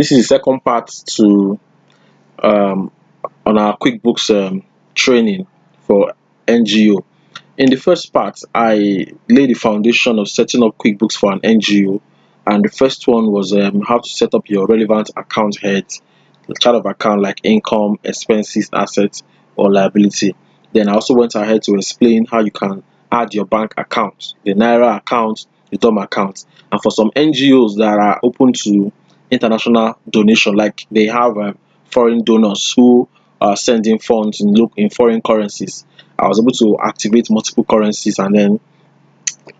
This is the second part to um, on our QuickBooks training for NGO. In the first part, I laid the foundation of setting up QuickBooks for an NGO, and the first one was how to set up your relevant account heads, the chart of account like income, expenses, assets, or liability. Then I also went ahead to explain how you can add your bank account, the Naira account, the DOM account, and for some NGOs that are open to international donation, like they have foreign donors who are sending funds in foreign currencies. I was able to activate multiple currencies and then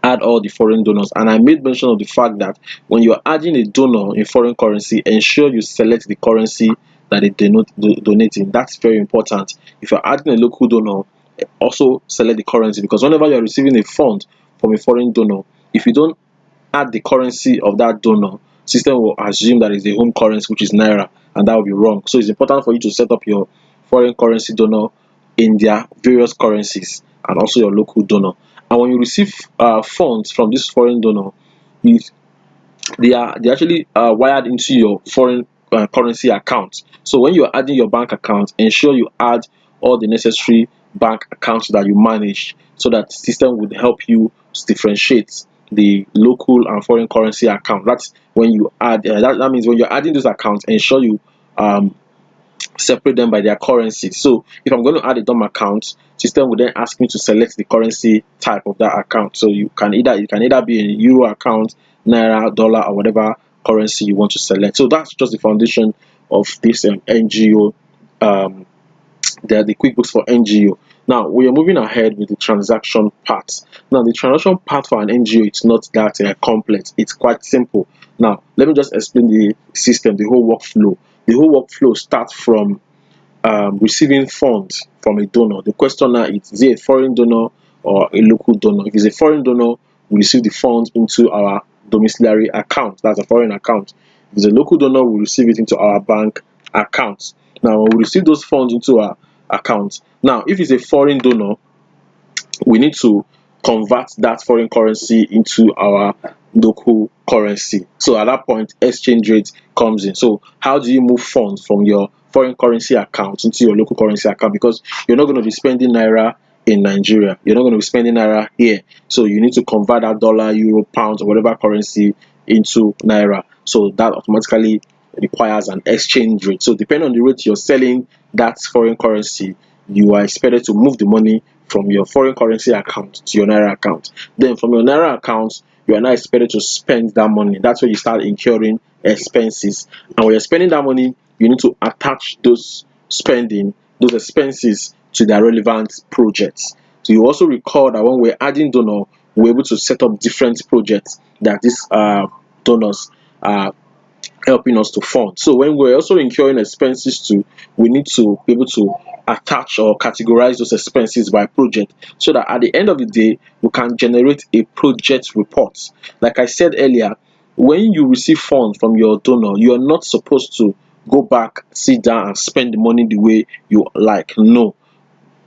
add all the foreign donors. And I made mention of the fact that when you're adding a donor in foreign currency, ensure you select the currency that they donating. That's very important. If you're adding a local donor, also select the currency, because whenever you're receiving a fund from a foreign donor, if you don't add the currency of that donor, system will assume that is the home currency, which is naira, and that will be wrong. So it's important for you to set up your foreign currency donor in their various currencies, and also your local donor. And when you receive funds from this foreign donor, you, they actually wired into your foreign currency account. So when you're adding your bank account, ensure you add all the necessary bank accounts that you manage, so that the system would help you to differentiate the local and foreign currency account. That's when you add that means when you're adding those accounts, ensure you um, separate them by their currency. So if I'm going to add a DOM account, system will then ask me to select the currency type of that account. So it can either be a euro account, naira, dollar, or whatever currency you want to select. So that's just the foundation of this NGO, um, the QuickBooks for NGO. Now we are moving ahead with the transaction part. Now the transaction part for an NGO, it's not that complex. It's quite simple. Now let me just explain the system, the whole workflow. The whole workflow starts from receiving funds from a donor. The question now is it a foreign donor or a local donor? If it's a foreign donor, we receive the funds into our domiciliary account. That's a foreign account. If it's a local donor, we receive it into our bank account. Now, when we receive those funds into our account, now if it's a foreign donor, we need to convert that foreign currency into our local currency. So at that point, exchange rate comes in. So how do you move funds from your foreign currency account into your local currency account? Because you're not going to be spending naira in Nigeria, you're not going to be spending naira here. So you need to convert that dollar, euro, pounds, or whatever currency into naira. So that automatically requires an exchange rate. So depending on the rate you're selling that foreign currency, you are expected to move the money from your foreign currency account to your naira account. Then from your naira account, you are now expected to spend that money. That's where you start incurring expenses. And when you're spending that money, you need to attach those expenses to their relevant projects. So you also recall that when we're adding donor, we're able to set up different projects that these donors are helping us to fund. So when we're also incurring expenses too, we need to be able to attach or categorize those expenses by project, so that at the end of the day we can generate a project report. Like I said earlier, when you receive funds from your donor, you are not supposed to go back, sit down and spend the money the way you like. No,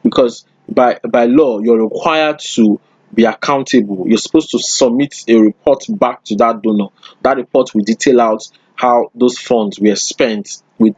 because by law you're required to be accountable. You're supposed to submit a report back to that donor. That report will detail out how those funds were spent with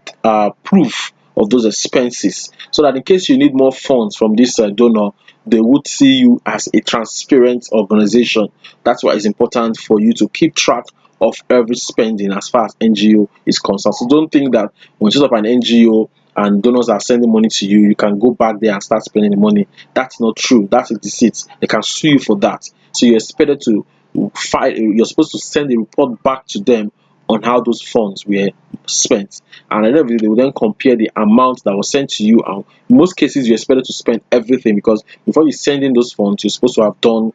proof of those expenses, so that in case you need more funds from this donor, they would see you as a transparent organization. That's why it's important for you to keep track of every spending as far as NGO is concerned. So don't think that when you set up an NGO and donors are sending money to you, you can go back there and start spending the money. That's not true. That's a deceit. They can sue you for that. So you're expected to file. You're supposed to send a report back to them on how those funds were spent, and at the end of the day, they will then compare the amount that was sent to you. And in most cases, you're expected to spend everything, because before you send in those funds, you're supposed to have done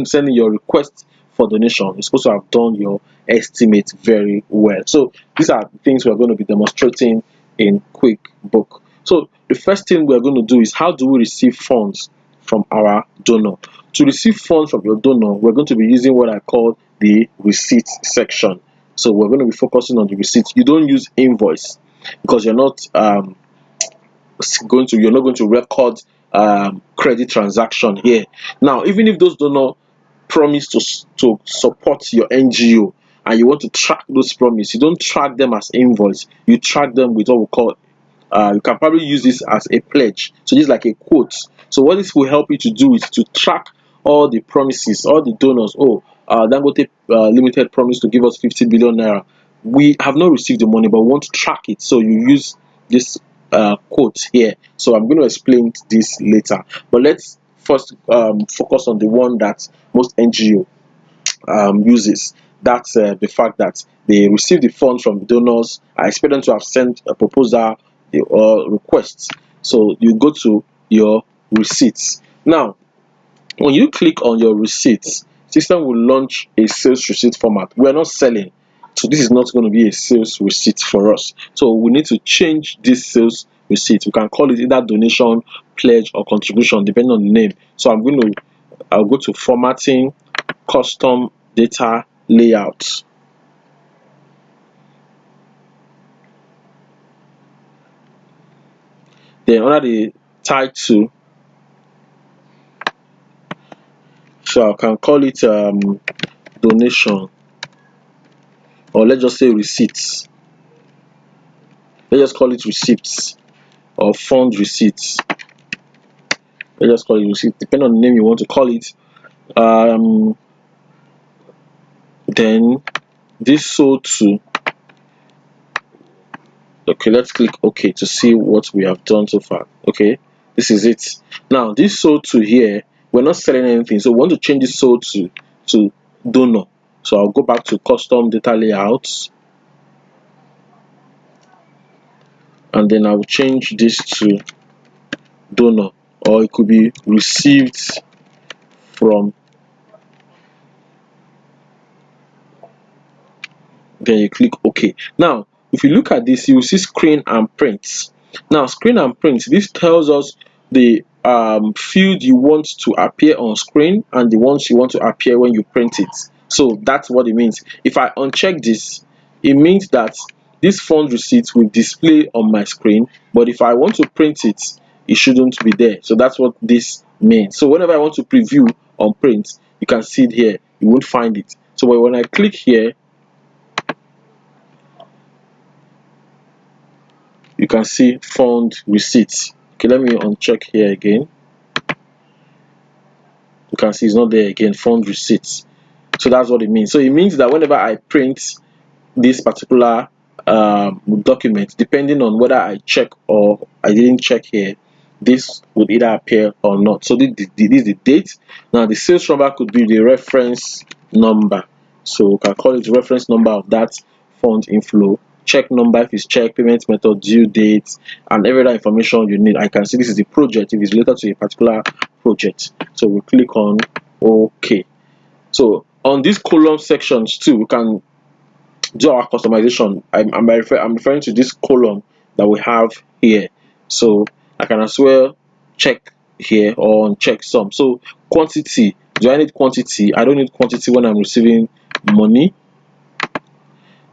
sending your request for donation. You're supposed to have done your estimate very well. So these are things we're going to be demonstrating in QuickBook. So the first thing we're going to do is, how do we receive funds from our donor? To receive funds from your donor, we're going to be using what I call the receipt section. So we're going to be focusing on the receipt. You don't use invoice, because you're not going to record credit transaction here. Now, even if those donor promise to support your NGO, and you want to track those promises, you don't track them as invoice, you track them with what we call you can probably use this as a pledge. So this is like a quote. So what this will help you to do is to track all the promises, all the donors. Oh, Dangote Limited promised to give us 50 billion naira. We have not received the money, but we want to track it. So you use this quote here. So I'm going to explain this later. But let's first focus on the one that most NGO uses. That's the fact that they receive the funds from donors. I expect them to have sent a proposal or requests. So you go to your receipts. Now, when you click on your receipts, system will launch a sales receipt format. We are not selling, so this is not going to be a sales receipt for us. So we need to change this sales receipt. We can call it either donation, pledge, or contribution, depending on the name. So I'll go to formatting, custom data layout. Then under the title, so I can call it donation, or let's just say receipts. Let's just call it receipts or fund receipts. Let's just call it receipt, depending on the name you want to call it. Then this sold to, okay, let's click OK to see what we have done so far. Okay, this is it. Now this sold to here, we're not selling anything, so we want to change this sold to donor. So I'll go back to custom data layouts, and then I'll change this to donor, or it could be received from. Then you click OK. Now if you look at this, you will see screen and print. Now screen and print, this tells us the field you want to appear on screen and the ones you want to appear when you print it. So that's what it means. If I uncheck this, it means that this fund receipt will display on my screen, but if I want to print it, it shouldn't be there. So that's what this means. So whenever I want to preview on print, you can see it here, you won't find it. So when I click here, you can see fund receipts. Okay, let me uncheck here again. You can see it's not there again, fund receipts. So that's what it means. So it means that whenever I print this particular document, depending on whether I check or I didn't check here, this would either appear or not. So this is the date. Now the sales number could be the reference number. So we can call it the reference number of that fund inflow. Check number if it's check, payment method, due date, and every other information you need. I can see this is the project if it's related to a particular project. So we click on OK. So on these column sections too, we can do our customization. I'm referring to this column that we have here. So I can as well check here or uncheck some. So quantity, do I need quantity? I don't need quantity when I'm receiving money.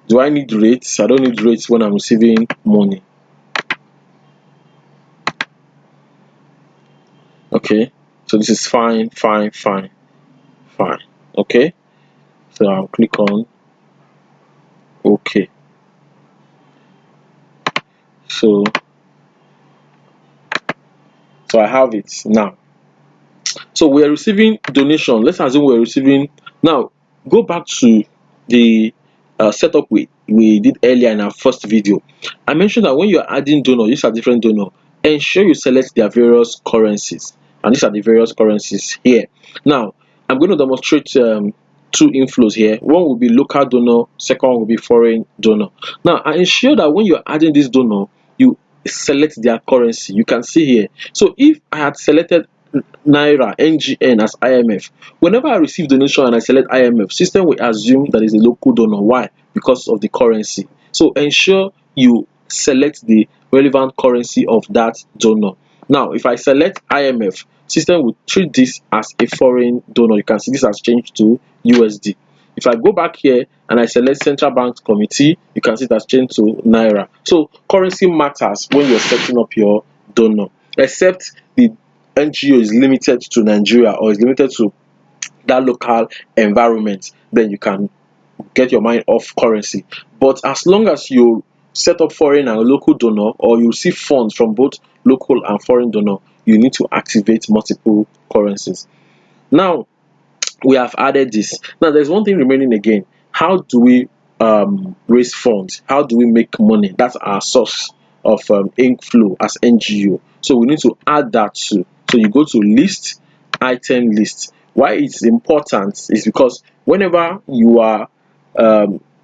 Do I need rates? I don't need rates when I'm receiving money. Okay, so this is fine. Okay, so I'll click on OK. So I have it now. So we are receiving donation. Let's assume we're receiving. Now go back to the setup we did earlier in our first video. I mentioned that when you're adding donor, these are different donor, ensure you select their various currencies, and these are the various currencies here. Now I'm going to demonstrate two inflows here. One will be local donor, second one will be foreign donor. Now I ensure that when you're adding this donor, you select their currency. You can see here. So if I had selected Naira, NGN as IMF, whenever I receive donation and I select IMF, system will assume that is a local donor. Why? Because of the currency. So ensure you select the relevant currency of that donor. Now if I select IMF, system will treat this as a foreign donor. You can see this has changed to USD. If I go back here and I select central bank committee, you can see it has changed to Naira. So currency matters when you're setting up your donor, except the NGO is limited to Nigeria or is limited to that local environment. Then you can get your mind off currency. But as long as you set up foreign and local donor, or you receive funds from both local and foreign donor, you need to activate multiple currencies. Now we have added this. Now there's one thing remaining again. How do we raise funds? How do we make money? That's our source of ink flow as NGO. So we need to add that too. So you go to list, item list. Why it's important is because whenever you are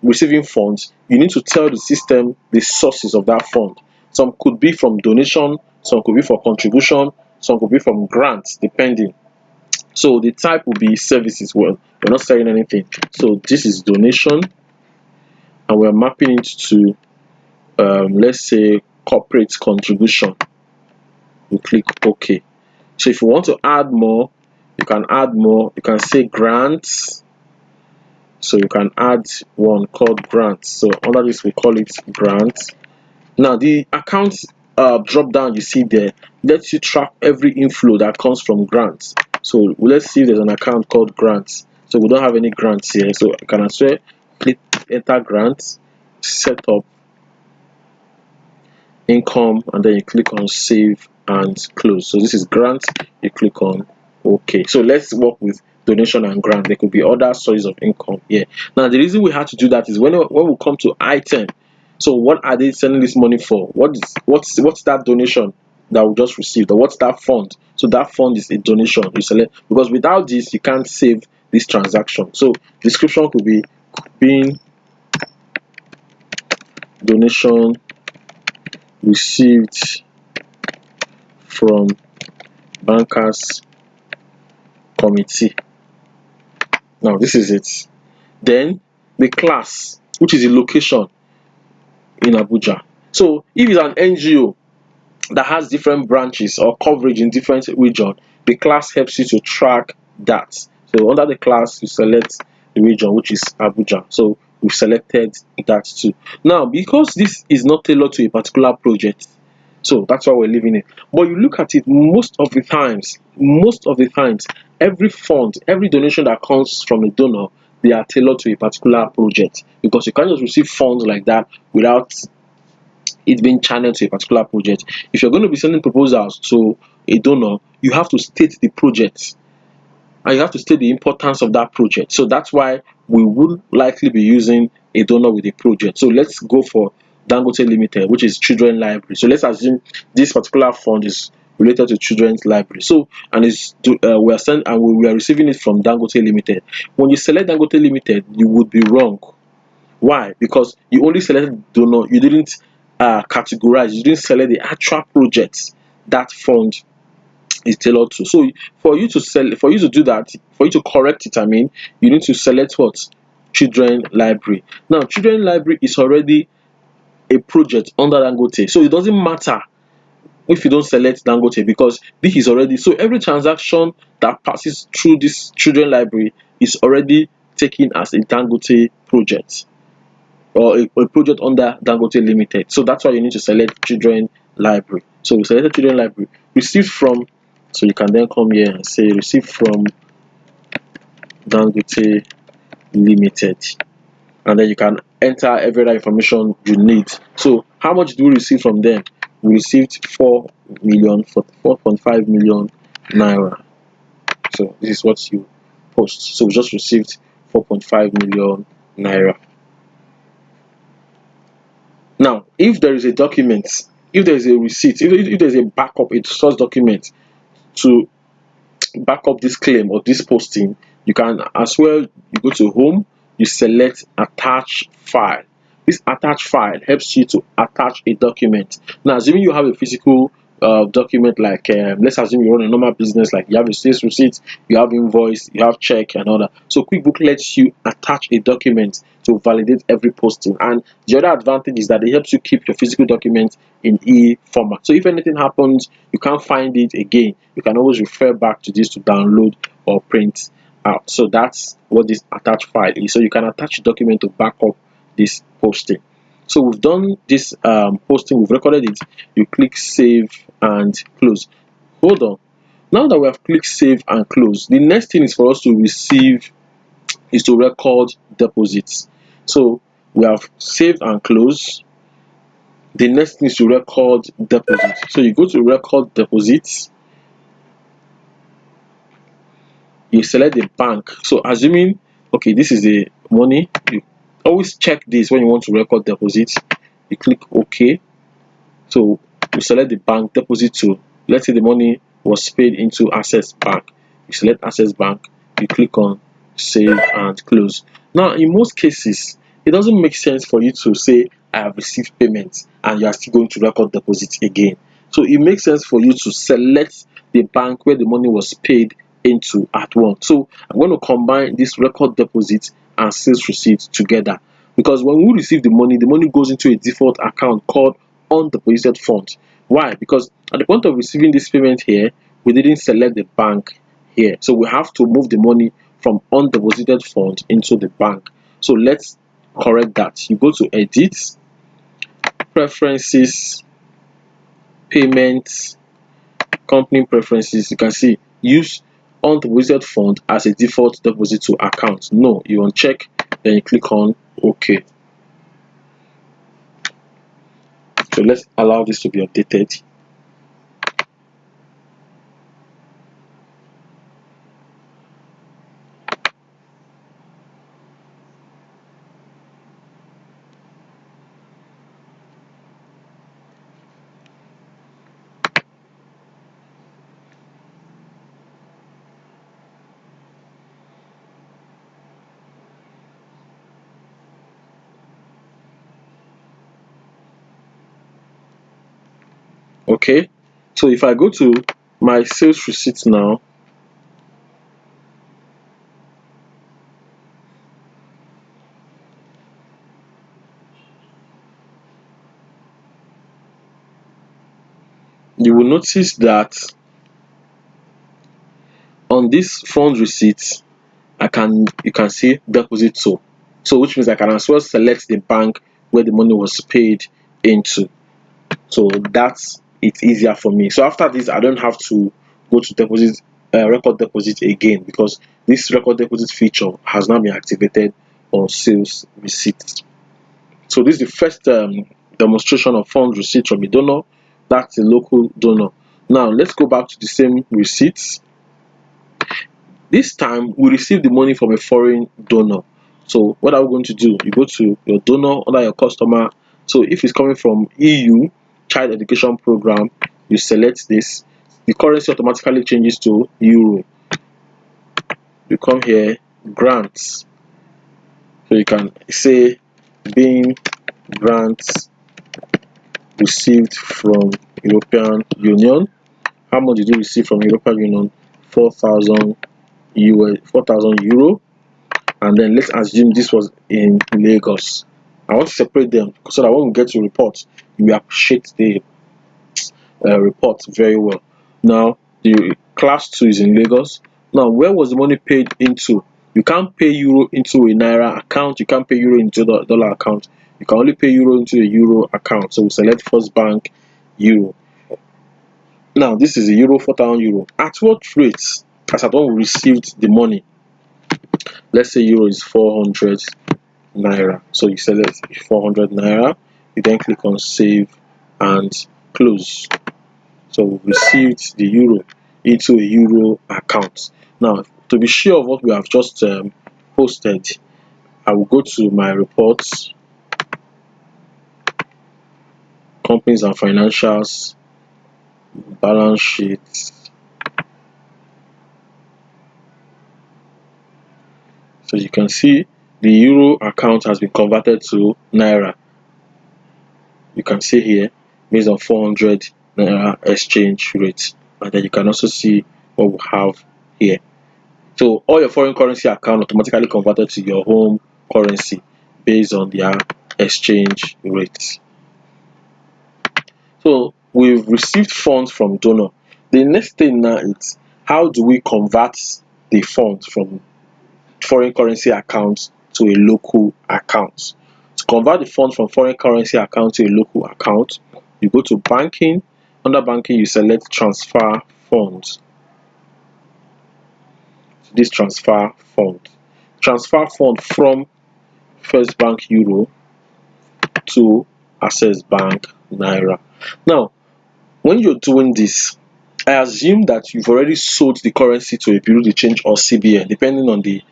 receiving funds, you need to tell the system the sources of that fund. Some could be from donation, some could be for contribution, some could be from grants, depending. So the type will be services. Well, we're not selling anything. So this is donation, and we're mapping it to let's say corporate contribution. You click OK. So if you want to add more, you can add more. You can say grants. So you can add one called grants. So under this we call it grants. Now the account drop down you see there lets you track every inflow that comes from grants. So let's see if there's an account called grants. So we don't have any grants here. So you can as well click enter grants, set up income, and then you click on save and close. So this is grant, you click on OK. So let's work with donation and grant. There could be other sources of income here. Now the reason we had to do that is when we come to item. So what are they sending this money for? What's that donation that we just received, or what's that fund? So that fund is a donation. You select, because without this you can't save this transaction. So description could be being donation received from bankers committee. Now this is it. Then the class, which is the location in Abuja. So if it's an NGO that has different branches or coverage in different region, the class helps you to track that. So under the class you select the region, which is Abuja. So we've selected that too. Now because this is not tailored to a particular project, so that's why we're leaving it. But you look at it, most of the times, every fund, every donation that comes from a donor, they are tailored to a particular project, because you can't just receive funds like that without it being channeled to a particular project. If you're going to be sending proposals to a donor, you have to state the project, and you have to state the importance of that project. So that's why we will likely be using a donor with a project. So let's go for Dangote Limited, which is children library. So let's assume this particular fund is related to children's library. So and we are sending, and we are receiving it from Dangote Limited. When you select Dangote Limited, you would be wrong. Why? Because you only selected donor, you didn't categorize, you didn't select the actual projects that fund is tailored to. So for you to do that, for you to correct it, I mean, you need to select what? Children library. Now children library is already a project under Dangote, so it doesn't matter if you don't select Dangote, because this is already, so every transaction that passes through this children library is already taken as a Dangote project, or a project under Dangote Limited. So that's why you need to select children library. So we selected children library. Received from, so you can then come here and say received from Dangote Limited. And then you can enter every other information you need. So how much do we receive from them? We received 4 million for 4.5 million naira. So this is what you post. So we just received 4.5 million naira. Now, if there is a document, if there is a receipt, if there is a backup, a source document to back up this claim or this posting, you can as well, you go to home, you select attach file. This attach file helps you to attach a document. Now assuming you have a physical document, like let's assume you run a normal business, like you have a sales receipt, you have invoice, you have check and all that. So QuickBook lets you attach a document to validate every posting, and the other advantage is that it helps you keep your physical document in e-format. So if anything happens, you can't find it again, you can always refer back to this to download or print out. So that's what this attach file is. So you can attach a document to back up this posting. So we've done this posting, we've recorded it. You click save and close. Hold on. Now that we have clicked save and close, the next thing is for us to receive is to record deposits. So we have saved and closed. The next thing is to record deposits. So you go to record deposits, you select the bank. So assuming, okay, this is the money, you always check this when you want to record deposits. You click OK. So you select the bank deposit to, let's say the money was paid into Access Bank. You select Access Bank, you click on save and close. Now in most cases, it doesn't make sense for you to say I have received payment and you are still going to record deposit again. So it makes sense for you to select the bank where the money was paid into at once. So I'm going to combine this record deposit and sales receipt together, because when we receive the money goes into a default account called undeposited funds. Why? Because at the point of receiving this payment here, we didn't select the bank here. So we have to move the money from undeposited funds into the bank. So let's correct that. You go to Edit, Preferences, Payments, Company Preferences. You can see use undeposited fund as a default deposit to account. No, you uncheck, then you click on OK. So let's allow this to be updated. Okay, so if I go to my sales receipt now, you will notice that on this fund receipt, you can see deposit to. So which means I can as well select the bank where the money was paid into. So that's it's easier for me. So after this, I don't have to go to deposit, record deposit again, because this record deposit feature has now been activated on sales receipt. So this is the first demonstration of fund receipt from a donor. That's a local donor. Now let's go back to the same receipts. This time we receive the money from a foreign donor. So what are we going to do? You go to your donor under your customer. So if it's coming from EU Child Education Program, you select this. The currency automatically changes to euro. You come here, grants. So you can say being grants received from European Union. How much did you receive from European Union? 4,000 US, 4,000 euro. And then let's assume this was in Lagos. I want to separate them so that when we get to report, we appreciate the report very well. Now, the class 2 is in Lagos. Now, where was the money paid into? You can't pay euro into a naira account. You can't pay euro into the dollar account. You can only pay euro into a euro account. So we select First Bank Euro. Now, this is a euro, 4,000 euro. At what rate? As at when we received the money. Let's say euro is 400 naira. So you select 400 naira. You then click on save and close. So we received the euro into a euro account. Now, to be sure of what we have just posted, I will go to my reports, companies and financials, balance sheet. So you can see the euro account has been converted to naira. You can see here based on 400 naira exchange rate, and then you can also see what we have here. So all your foreign currency account automatically converted to your home currency based on their exchange rates. So we've received funds from donor. The next thing now is how do we convert the funds from foreign currency account to a local account? To convert the funds from foreign currency account to a local account, you go to banking. Under banking, you select transfer funds. This transfer fund. transfer fund from First Bank Euro to Access Bank Naira. Now, when you're doing this, I assume that you've already sold the currency to a Bureau de Change or CBN, depending on the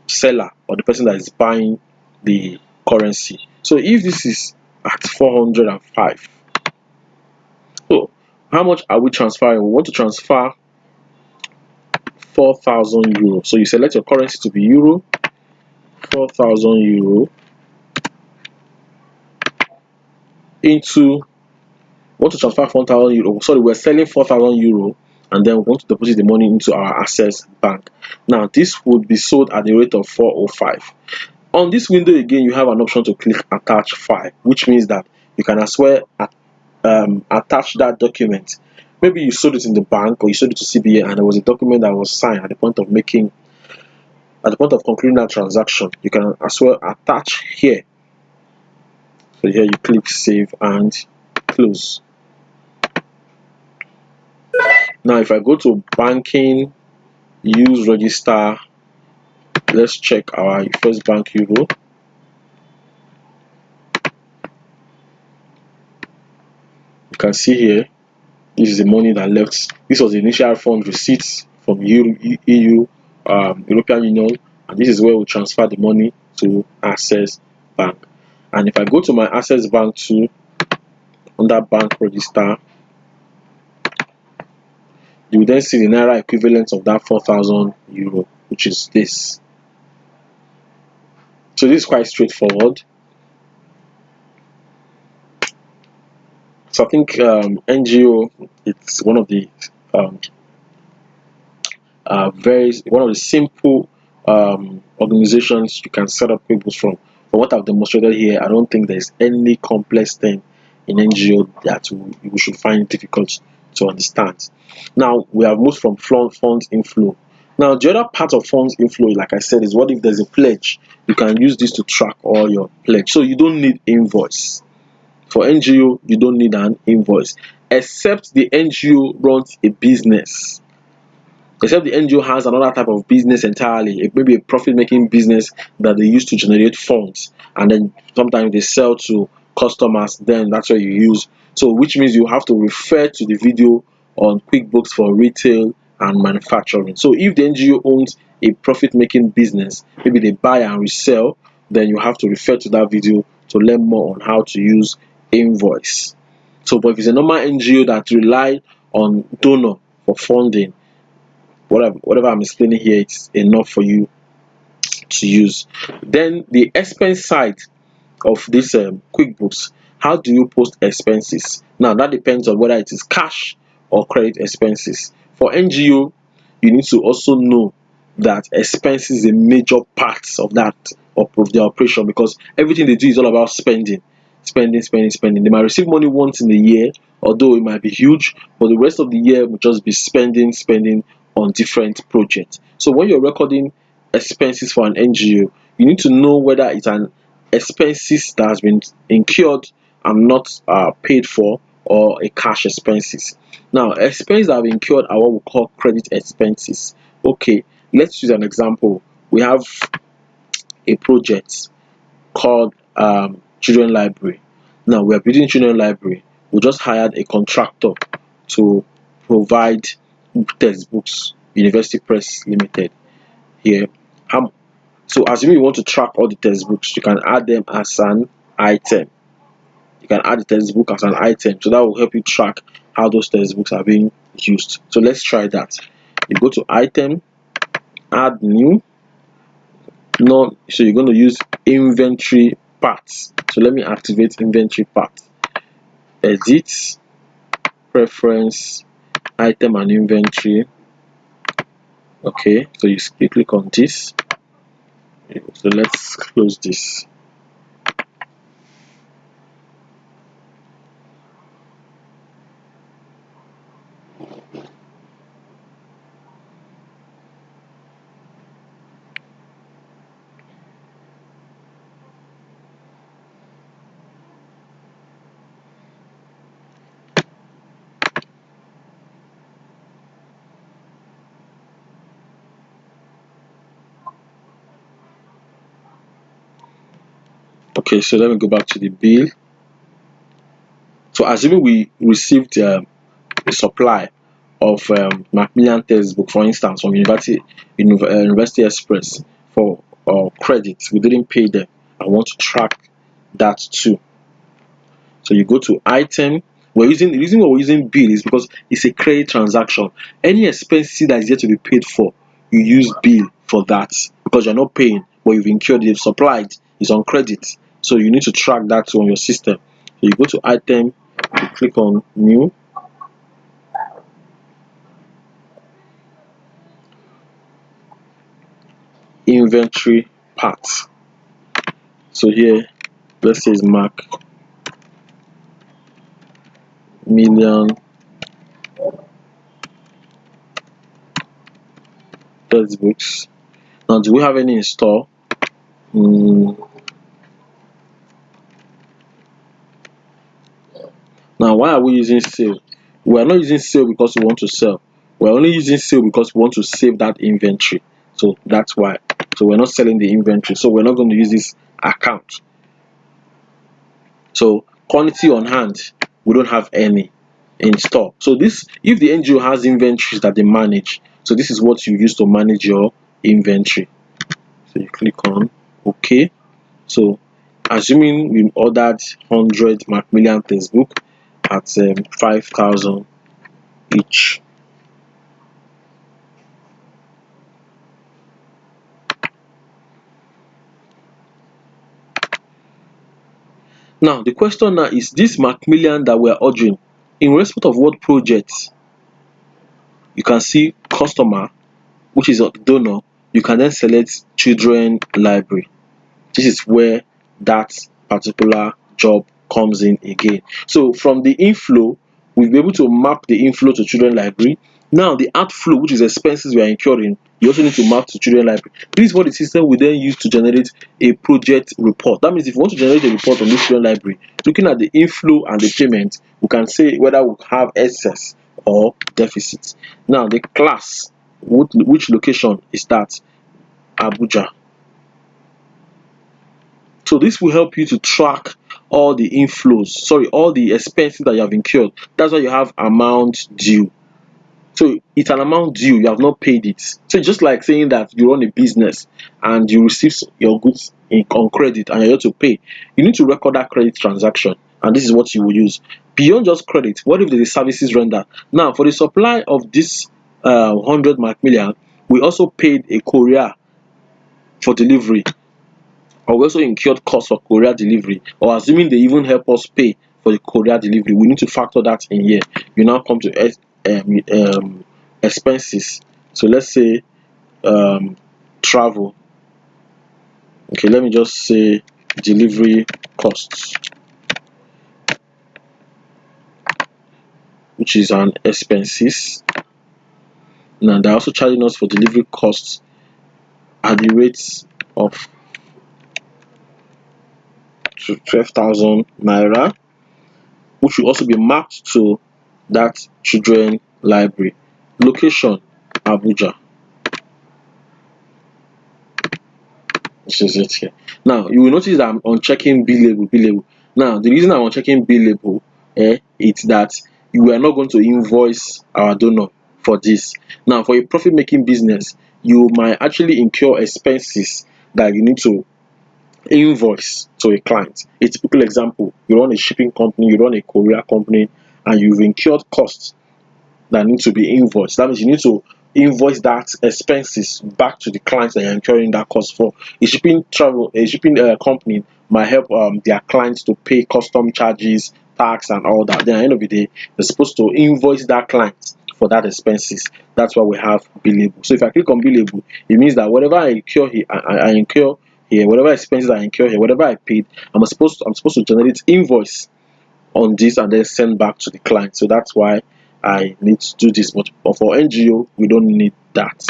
seller or the person that is buying the currency. So if this is at 405, so how much are we transferring? We want to transfer 4,000 euro. So you select your currency to be euro, 4,000 euro into, want to transfer 4,000 euro. Sorry, we're selling 4,000 euro, and then we want to deposit the money into our Access Bank. Now, this would be sold at the rate of 405. On this window again, you have an option to click attach file, which means that you can as well attach that document. Maybe you sold it in the bank or you sold it to CBA, and there was a document that was signed at the point of concluding that transaction. You can as well attach here. So here you click save and close. Now if I go to banking, use register, let's check our First Bank Euro. You can see here, this is the money that left. This was the initial fund receipts from EU, European Union, and this is where we transfer the money to Access Bank. And if I go to my Access Bank too, under bank register, you will then see the Naira equivalent of that 4,000 euro, which is this. So this is quite straightforward. So I think NGO, it's one of the one of the simple organizations you can set up QuickBooks from. For what I've demonstrated here, I don't think there's any complex thing in NGO that we should find difficult to understand. Now we have moved from funds inflow. Now the other part of funds inflow, like I said, is what if there's a pledge? You can use this to track all your pledge. So you don't need invoice. For NGO, you don't need an invoice, except the NGO runs a business. Except the NGO has another type of business entirely, maybe a profit-making business that they use to generate funds, and then sometimes they sell to customers. Then that's where you use. So, which means you have to refer to the video on QuickBooks for retail and manufacturing. So, if the NGO owns a profit-making business, maybe they buy and resell, then you have to refer to that video to learn more on how to use invoice. So, but if it's a normal NGO that rely on donor for funding, whatever I'm explaining here, it's enough for you to use. Then the expense side of this QuickBooks, how do you post expenses? Now that depends on whether it is cash or credit expenses. For NGO, you need to also know that expenses is a major part of that of the operation, because everything they do is all about spending. They might receive money once in a year, although it might be huge, but the rest of the year will just be spending on different projects. So when you're recording expenses for an NGO, you need to know whether it's an expenses that has been incurred and not paid for, or a cash expenses. Now, expenses that have been incurred are what we call credit expenses. Okay, let's use an example. We have a project called children library. Now we are building children library. We just hired a contractor to provide textbooks, University Press Limited here. So assuming you want to track all the textbooks, you can add them as an item. You can add the textbook as an item, so that will help you track how those textbooks are being used. So let's try that. You go to item, add new, no, so you're going to use inventory parts. So let me activate inventory part. Edit, preference, item and inventory. Okay, so you click on this. So let's close this. Okay, so let me go back to the bill. So assuming we received a supply of Macmillan textbook, for instance, from University Express for credit, we didn't pay them. I want to track that too. So you go to item. The reason why we're using bill is because it's a credit transaction. Any expenses that is yet to be paid for, you use bill for that because you're not paying, but you've incurred, you've supplied, is on credit. So you need to track that on your system. So you go to item, you click on new. Inventory parts. So here, let's say it's Macmillan textbooks. Now, do we have any in store? Now, why are we using sale? We are not using sale because we want to sell. We're only using sale because we want to save that inventory. So that's why. So we're not selling the inventory. So we're not going to use this account. So quantity on hand, we don't have any in store. So this, if the NGO has inventories that they manage, so this is what you use to manage your inventory. So you click on OK. So assuming we ordered 100 Macmillan textbook at 5,000 each. Now the question now is, this Macmillan that we are ordering, in respect of what project? You can see customer, which is a donor. You can then select children library. This is where that particular job comes in again. So from the inflow, we'll be able to map the inflow to children library. Now the outflow, which is expenses we are incurring, you also need to map to children library. This is what the system will then use to generate a project report. That means if you want to generate a report on this children library, looking at the inflow and the payment, we can say whether we have excess or deficit. Now the class, which location is that? Abuja. So this will help you to track all the all the expenses that you have incurred. That's why you have amount due. So it's an amount due, you have not paid it. So it's just like saying that you run a business and you receive your goods on credit and you're to pay. You need to record that credit transaction, and this is what you will use. Beyond just credit, what if there is services rendered? Now, for the supply of this 100 Macmillan, we also paid a courier for delivery, or we also incurred costs for courier delivery, or assuming they even help us pay for the courier delivery, we need to factor that in here. You now come to expenses. So let's say travel. Okay, let me just say delivery costs, which is an expenses. Now they're also charging us for delivery costs at the rates of 12,000 naira, which will also be mapped to that children library. Location Abuja. This is it here. Now you will notice that I'm unchecking bill label. Now the reason I'm unchecking bill label it's that you are not going to invoice our donor for this. Now for a profit making business, you might actually incur expenses that you need to invoice to a client. A typical example, you run a shipping company, you run a courier company, and you've incurred costs that need to be invoiced. That means you need to invoice that expenses back to the clients that you're incurring that cost for. A shipping company might help their clients to pay custom charges, tax, and all that. Then at the end of the day, they're supposed to invoice that client for that expenses. That's why we have billable. So if I click on billable, it means that whatever I incur here, I incur here, whatever expenses I incur here, whatever I paid, I'm supposed to generate invoice on this and then send back to the client. So that's why I need to do this. But for NGO, we don't need that.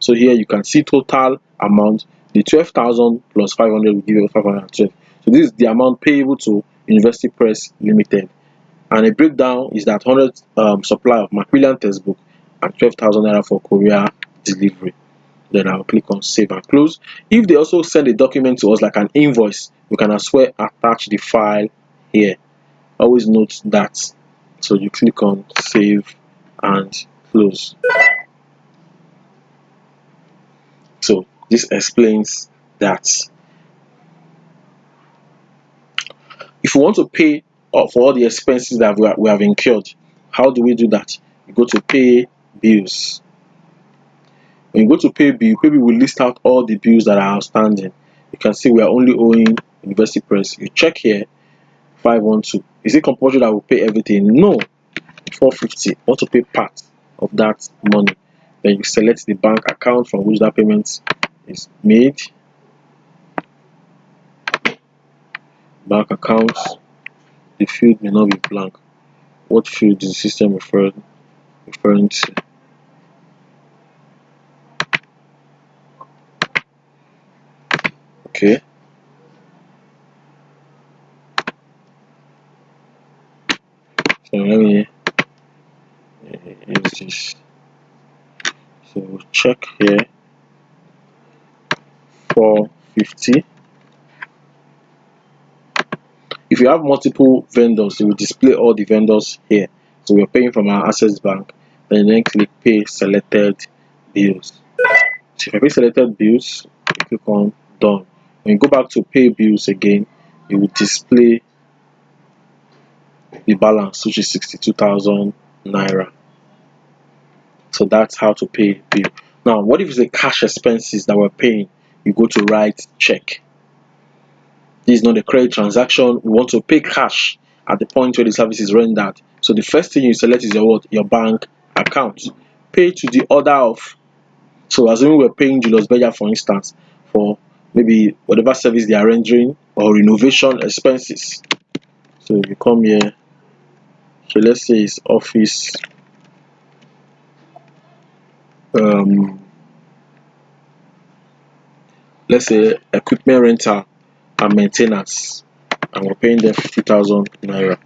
So here you can see total amount. The 12,000 plus 500 will give you 512. So this is the amount payable to University Press Limited. And a breakdown is that 100 supply of Macmillan textbook and 12,000 naira for courier delivery. Then I'll click on save and close. If they also send a document to us like an invoice, we can as well attach the file here. Always note that. So you click on save and close. So this explains that. If you want to pay for all the expenses that we have incurred, how do we do that? You go to pay bills. When you go to pay bill will list out all the bills that are outstanding. You can see we are only owing University Press. You check here, 512. Is it compulsory that we pay everything? No. 450. Want to pay part of that money. Then you select the bank account from which that payment is made. Bank accounts. The field may not be blank. What field is the system referring to? Okay. So let me use this. So we'll check here, 450. If you have multiple vendors, it will display all the vendors here. So we're paying from our Access Bank. Then click pay selected bills. So if I pay selected bills, you click on done. When you go back to pay bills again, it will display the balance, which is 62,000 naira. So that's how to pay bill. Now, what if it's a cash expenses that we're paying? You go to write check. This is not a credit transaction. We want to pay cash at the point where the service is rendered. So the first thing you select is your what? Your bank account. Pay to the order of. So assuming we're paying Julius Berger, for instance, for maybe whatever service they are rendering or renovation expenses. So you come here. So let's say it's office. Let's say equipment rental and maintenance, and we're paying them 50,000 naira.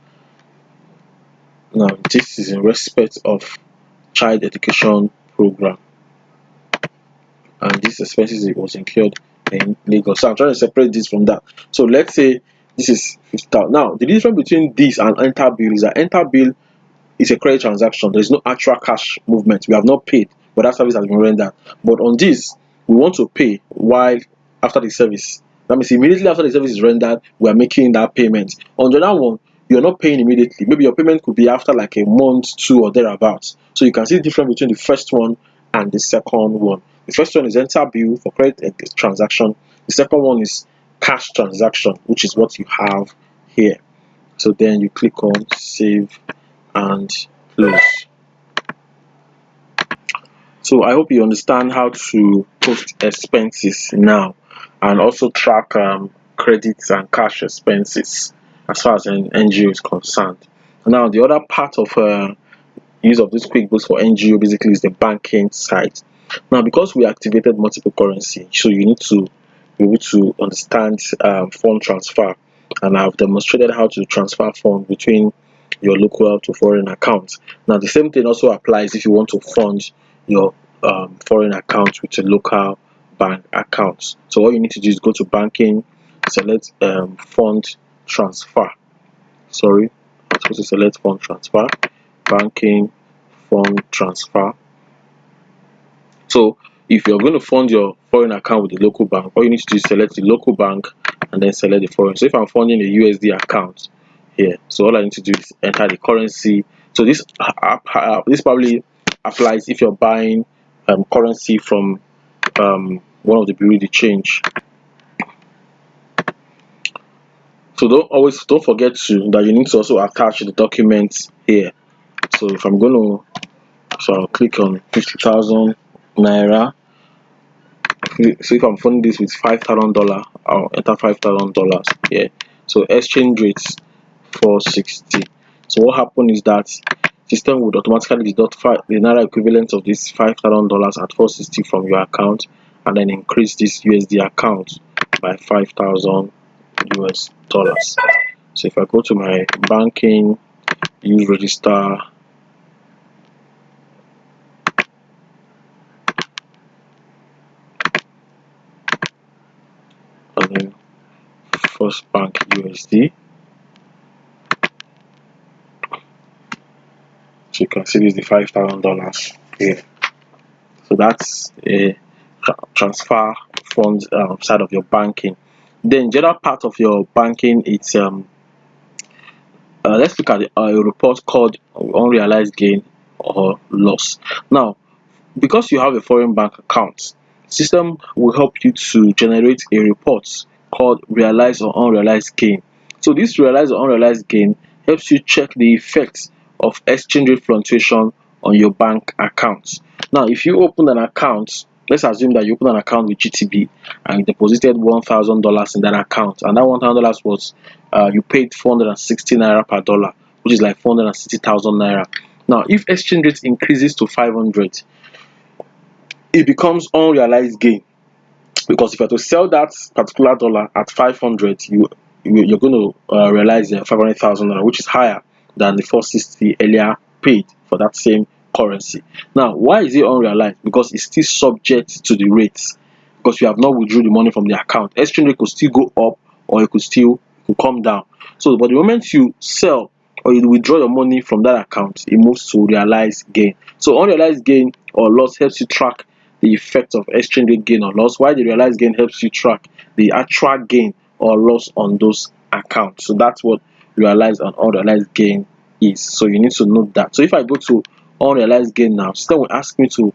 Now this is in respect of child education program, and this expenses it was incurred in Lagos. So I'm trying to separate this from that. So let's say this is 50,000. Now the difference between this and enter bill is that enter bill is a credit transaction. There is no actual cash movement. We have not paid, but that service has been rendered. But on this, we want to pay while after the service. That means immediately after the service is rendered, we are making that payment. On the other one, you're not paying immediately. Maybe your payment could be after like a month, two, or thereabouts. So you can see the difference between the first one and the second one. The first one is enter bill for credit transaction. The second one is cash transaction, which is what you have here. So then you click on save and close. So I hope you understand how to post expenses now, and also track credits and cash expenses as far as an NGO is concerned. Now the other part of use of this QuickBooks for NGO basically is the banking side. Now because we activated multiple currency, so you need to be able to understand fund transfer, and I've demonstrated how to transfer funds between your local to foreign account. Now the same thing also applies if you want to fund your foreign account with a local bank account. So all you need to do is go to banking, select fund transfer. Sorry, I'm supposed to select fund transfer, banking, fund transfer. So if you're going to fund your foreign account with the local bank, all you need to do is select the local bank and then select the foreign. So if I'm funding a USD account here, so all I need to do is enter the currency. So this probably applies if you're buying currency from one of the bureau de change. So don't forget that you need to also attach the documents here. So if I'm going to, so I'll click on 50,000 naira. So if I'm funding this with $5,000, I'll enter $5,000 here. So exchange rates 460. So what happened is that system would automatically deduct the naira equivalent of this $5,000 at 460 from your account, and then increase this USD account by 5,000 US dollars. So if I go to my banking, use register, First Bank USD. So you can see this is the $5,000 here. So that's a transfer funds side of your banking. Then the other part of your banking, it's let's look at a report called unrealized gain or loss. Now, because you have a foreign bank account, system will help you to generate a report called realized or unrealized gain. So this realized or unrealized gain helps you check the effects of exchange rate fluctuation on your bank account. Now, if you open an account, let's assume that you open an account with GTB and you deposited $1,000 in that account, and that $1,000 was you paid 460 naira per dollar, which is like 460,000 naira. Now, if exchange rate increases to 500, it becomes unrealized gain, because if you are to sell that particular dollar at 500, you're going to realize 500,000 naira, which is higher than the 460 earlier paid for that same currency. Now, why is it unrealized? Because it's still subject to the rates, because you have not withdrawn the money from the account. Exchange rate could still go up, or it could come down. So but the moment you sell or you withdraw your money from that account, it moves to realized gain. So unrealized gain or loss helps you track the effect of exchange rate gain or loss, while the realized gain helps you track the actual gain or loss on those accounts. So that's what realized and unrealized gain is. So you need to note that. So if I go to unrealized gain now, system will ask me to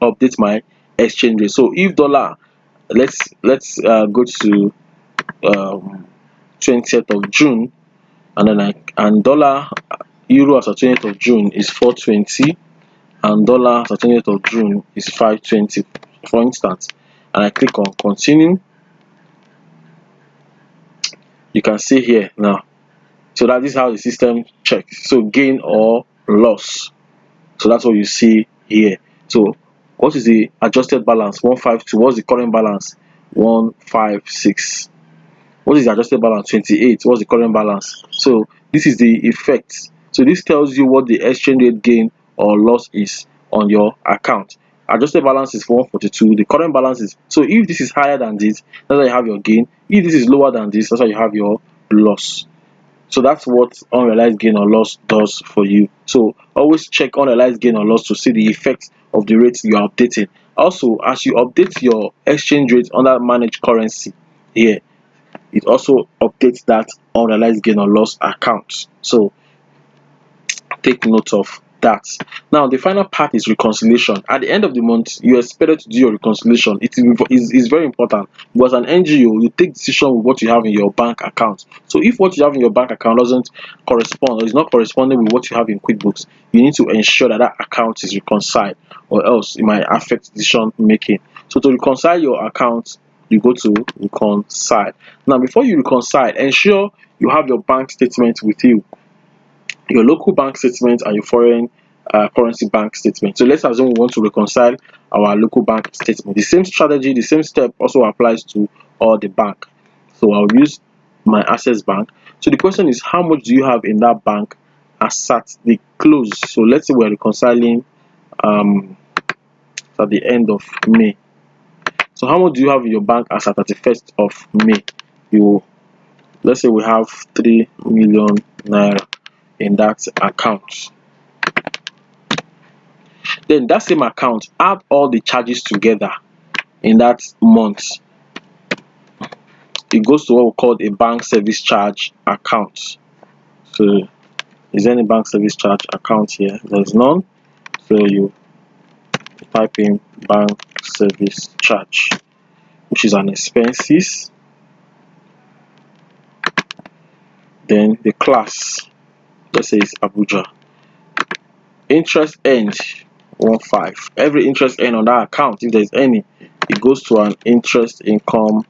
update my exchange rate. So if dollar, let's go to 20th of June, and then and dollar euro as of 20th of June is 420, and dollar as of 20th of June is 520, for instance, and I click on continue. You can see here now. So that is how the system checks. So gain or loss. So that's what you see here. So what is the adjusted balance? 152. What's the current balance? 156. What is the adjusted balance? 28. What's the current balance? So this is the effect. So this tells you what the exchange rate gain or loss is on your account. Adjusted balance is 142. The current balance is, so if this is higher than this, that's why you have your gain. If this is lower than this, that's why you have your loss. So that's what unrealized gain or loss does for you. So always check unrealized gain or loss to see the effect of the rates you are updating. Also, as you update your exchange rate under managed currency here, it also updates that unrealized gain or loss account. So take note of that. Now the final part is reconciliation. At the end of the month, you are expected to do your reconciliation. It is very important, because an NGO, you take decision with what you have in your bank account. So if what you have in your bank account doesn't correspond, or is not corresponding with what you have in QuickBooks, you need to ensure that that account is reconciled, or else it might affect decision making. So to reconcile your account, you go to reconcile. Now before you reconcile, ensure you have your bank statement with you, your local bank statement and your foreign currency bank statement. So let's assume we want to reconcile our local bank statement. The same strategy, the same step also applies to all the bank. So I'll use my Access Bank. So the question is, how much do you have in that bank as at the close? So let's say we're reconciling at the end of May. So how much do you have in your bank as at 31st of May? Let's say we have 3 million naira in that account. Then that same account, add all the charges together in that month. It goes to what we call a bank service charge account. So is there any bank service charge account here? There's none. So you type in bank service charge, which is an expenses. Then the class, let's say it's Abuja. Interest earned 15. Every interest earned on that account, if there's any, it goes to an interest income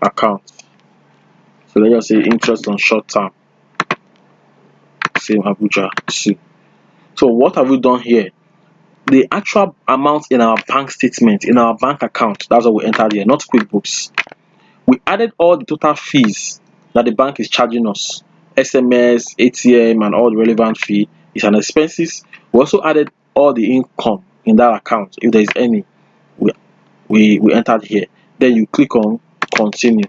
account. So let's just say interest on short term, same Abuja 2. So what have we done here? The actual amount in our bank statement, in our bank account, that's what we entered here, not QuickBooks. We added all the total fees that the bank is charging us, SMS, ATM, and all the relevant fee is an expenses. We also added all the income in that account, if there is any, we entered here. Then you click on continue.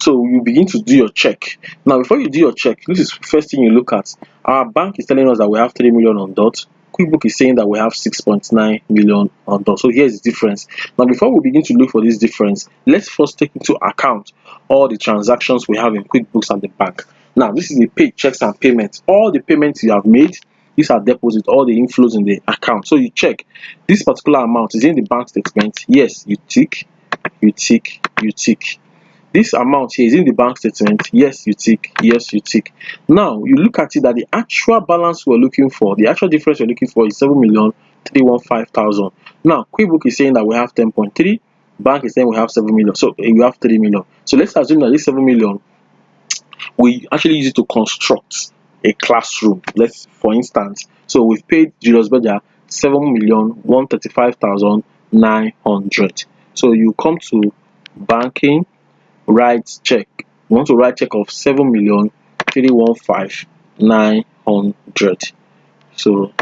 So you begin to do your check. Now before you do your check, this is first thing you look at. Our bank is telling us that we have 3 million on dot. QuickBook is saying that we have 6.9 million on dot. So here's the difference. Now before we begin to look for this difference, let's first take into account all the transactions we have in QuickBooks and the bank. Now this is the paid checks and payments. All the payments you have made, these are deposits, all the inflows in the account. So you check this particular amount is in the bank statement. Yes, you tick, you tick, you tick. This amount here is in the bank statement. Yes, you tick. Yes, you tick. Now you look at it that the actual balance we're looking for, the actual difference we're looking for is 7,315,000. Now QuickBook is saying that we have 10.3. Bank is saying we have 7 million. So you have 3 million. So let's assume that this 7 million we actually use it to construct a classroom. Let's, for instance, so we've paid Julius Berger 7,135,900. So you come to banking, write check. You want to write check of 7,315,900. So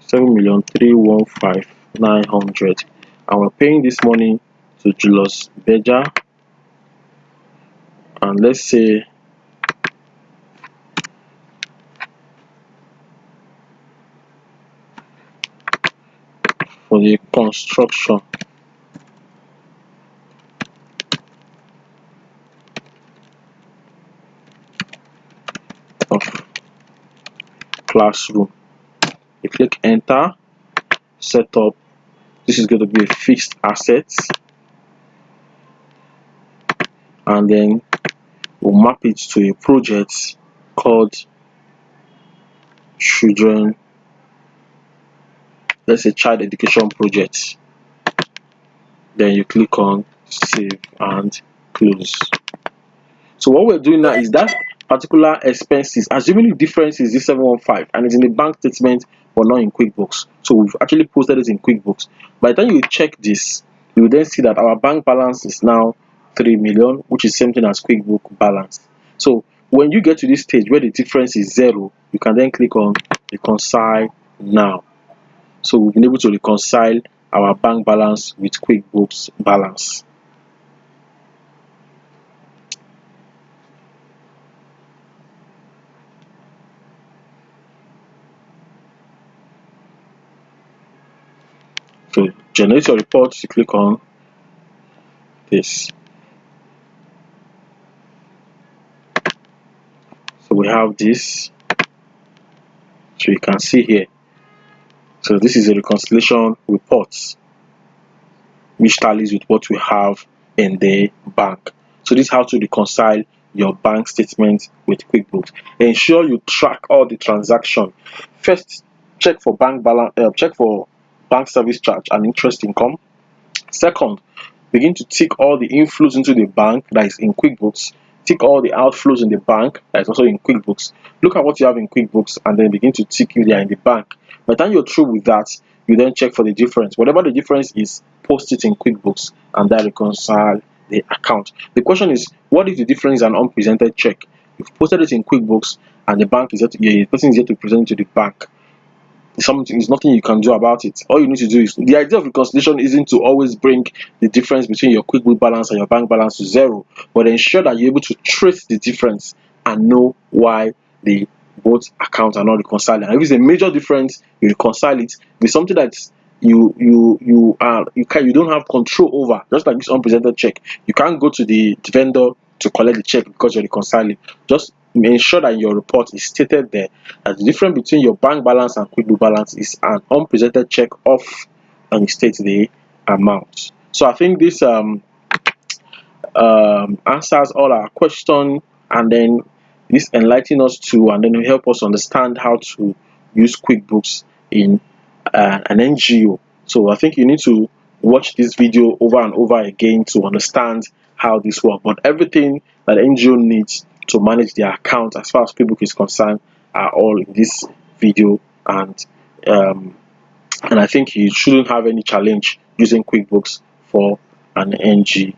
7,315,900, and we're paying this money to Julius Berger. And let's say for the construction of classroom. You click enter, setup. This is going to be a fixed asset, and then we'll map it to a project called children, let's say child education project. Then you click on save and close. So what we're doing now is that particular expenses, assuming the difference is this 715 and it's in the bank statement but not in QuickBooks. So we've actually posted it in QuickBooks. By the time you check this, you will then see that our bank balance is now 3 million, which is same thing as QuickBook balance. So when you get to this stage where the difference is 0, you can then click on reconcile now. So we've been able to reconcile our bank balance with QuickBooks balance. So generate your report, you click on this. So we have this, so you can see here. So this is a reconciliation report which tallies with what we have in the bank. So this is how to reconcile your bank statement with QuickBooks. Ensure you track all the transaction. First, check for bank balance, check for bank service charge and interest income. Second, begin to tick all the inflows into the bank that is in QuickBooks. Tick all the outflows in the bank that is also in QuickBooks. Look at what you have in QuickBooks and then begin to tick if they are in the bank. By the time you're through with that, you then check for the difference. Whatever the difference is, post it in QuickBooks and then reconcile the account. The question is, what if the difference is an unpresented check? You've posted it in QuickBooks and the bank is yet to, the person is yet to present it to the bank. Something is nothing you can do about it. All you need to do is, the idea of reconciliation isn't to always bring the difference between your QuickBook balance and your bank balance to 0, but ensure that you're able to trace the difference and know why the both accounts are not reconciling. If it's a major difference, you reconcile it. If it's something that you don't have control over, just like this unpresented check, you can't go to the vendor to collect the check because you're reconciling. Just ensure that in your report is stated there that the difference between your bank balance and QuickBook balance is an unpresented check off, and you state the amount. So I think this answers all our question, and then this enlighten us to, and then will help us understand how to use QuickBooks in an NGO. So I think you need to watch this video over and over again to understand how this works. But everything that NGO needs to manage their account as far as QuickBooks is concerned are all in this video, and I think you shouldn't have any challenge using QuickBooks for an NGO.